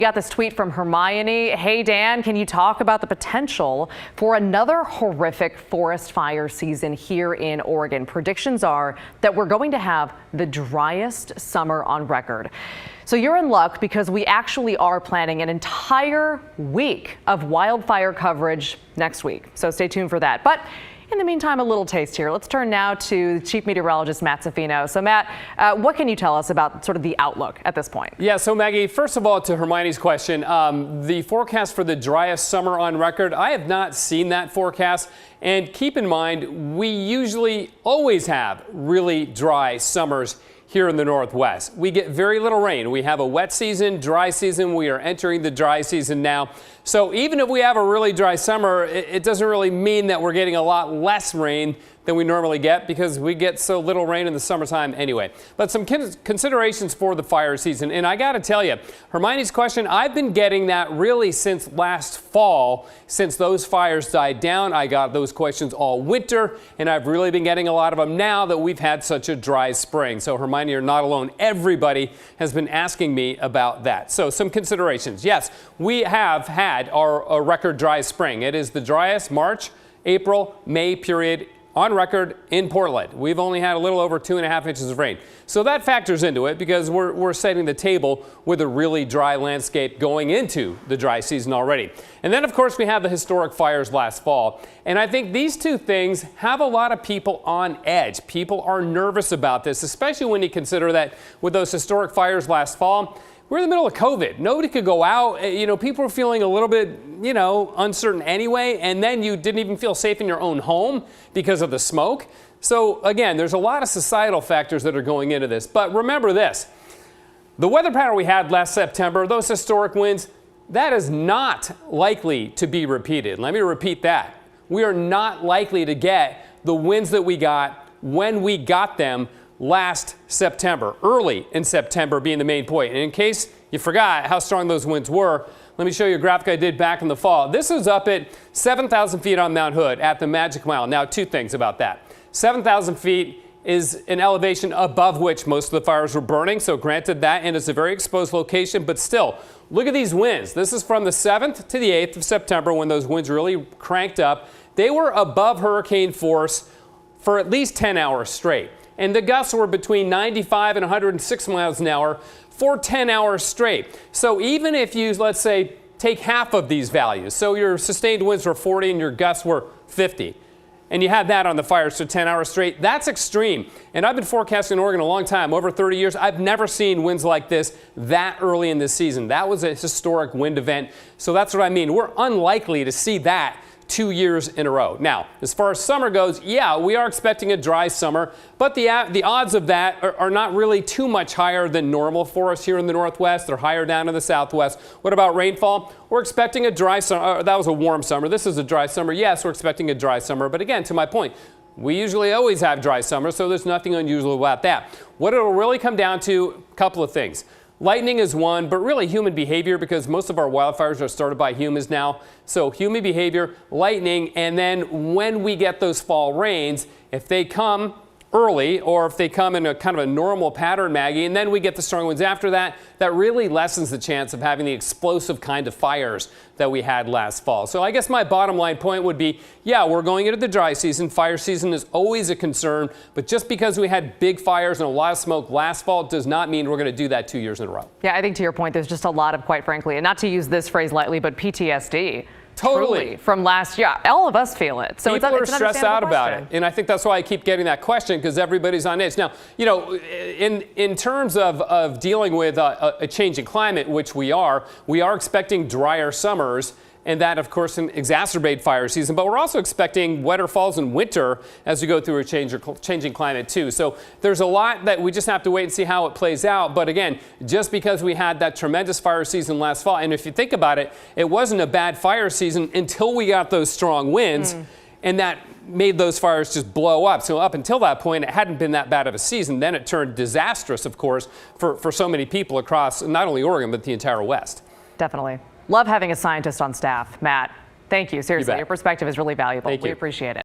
Got this tweet from Hermione. Hey, Dan, can you talk about the potential for another horrific forest fire season here in Oregon? Predictions are that we're going to have the driest summer on record. So you're in luck because we actually are planning an entire week of wildfire coverage next week. So stay tuned for that. But in the meantime, a little taste here. Let's turn now to Chief Meteorologist Matt Zaffino. So Matt, what can you tell us about sort of the outlook at this point? Yeah, so Maggie, first of all, to Hermione's question, the forecast for the driest summer on record, I have not seen that forecast. And keep in mind, we usually always have really dry summers here in the Northwest. We get very little rain. We have a wet season, dry season. We are entering the dry season now. So even if we have a really dry summer, it doesn't really mean that we're getting a lot less rain than we normally get because we get so little rain in the summertime anyway. But some considerations for the fire season. And I got to tell you, Hermione's question, I've been getting that really since last fall, since those fires died down. I got those questions all winter, and I've really been getting a lot of them now that we've had such a dry spring. So Hermione, you're not alone. Everybody has been asking me about that. So some considerations. Yes, we have had our record dry spring. It is the driest March, April, May period on record in Portland. We've only had a little over 2.5 inches of rain. So that factors into it because we're setting the table with a really dry landscape going into the dry season already. And then, of course, we have the historic fires last fall. And I think these two things have a lot of people on edge. People are nervous about this, especially when you consider that with those historic fires last fall, we're in the middle of COVID. Nobody could go out. You know, people were feeling a little bit, uncertain anyway. And then you didn't even feel safe in your own home because of the smoke. So again, there's a lot of societal factors that are going into this. But remember this, the weather pattern we had last September, those historic winds, that is not likely to be repeated. Let me repeat that. We are not likely to get the winds that we got when we got them last September, early in September being the main point. And in case you forgot how strong those winds were, let me show you a graphic I did back in the fall. This is up at 7,000 feet on Mount Hood at the Magic Mile. Now, two things about that. 7,000 feet is an elevation above which most of the fires were burning. So granted that, and it's a very exposed location, but still, look at these winds. This is from the 7th to the 8th of September when those winds really cranked up. They were above hurricane force for at least 10 hours straight. And the gusts were between 95 and 106 miles an hour for 10 hours straight. So even if you, let's say, take half of these values, so your sustained winds were 40 and your gusts were 50, and you had that on the fires for 10 hours straight, that's extreme. And I've been forecasting in Oregon a long time, over 30 years. I've never seen winds like this that early in the season. That was a historic wind event. So that's what I mean. We're unlikely to see that 2 years in a row. Now, as far as summer goes, yeah, we are expecting a dry summer, but the odds of that are not really too much higher than normal for us here in the Northwest. They're higher down in the Southwest. What about rainfall? We're expecting a dry summer. That was a warm summer. This is a dry summer. Yes, we're expecting a dry summer. But again, to my point, we usually always have dry summers, so there's nothing unusual about that. What it'll really come down to, a couple of things. Lightning is one, but really human behavior because most of our wildfires are started by humans now. So human behavior, lightning, and then when we get those fall rains, if they come early or if they come in a kind of a normal pattern, Maggie, and then we get the strong winds after that, that really lessens the chance of having the explosive kind of fires that we had last fall. So I guess my bottom line point would be, yeah, we're going into the dry season. Fire season is always a concern, but just because we had big fires and a lot of smoke last fall does not mean we're going to do that 2 years in a row. Yeah, I think to your point, there's just a lot of, quite frankly, and not to use this phrase lightly, but PTSD. Totally. From last year. All of us feel it. So people it's are stressed out about it. And I think that's why I keep getting that question because everybody's on edge. Now, in terms of dealing with a changing climate, which we are expecting drier summers. And that, of course, can exacerbate fire season. But we're also expecting wetter falls in winter as we go through a changing climate, too. So there's a lot that we just have to wait and see how it plays out. But again, just because we had that tremendous fire season last fall, and if you think about it, it wasn't a bad fire season until we got those strong winds. And that made those fires just blow up. So up until that point, it hadn't been that bad of a season. Then it turned disastrous, of course, for so many people across not only Oregon, but the entire West. Definitely. Love having a scientist on staff. Matt, thank you. Seriously, You bet. your perspective is really valuable. Thank We you. appreciate it.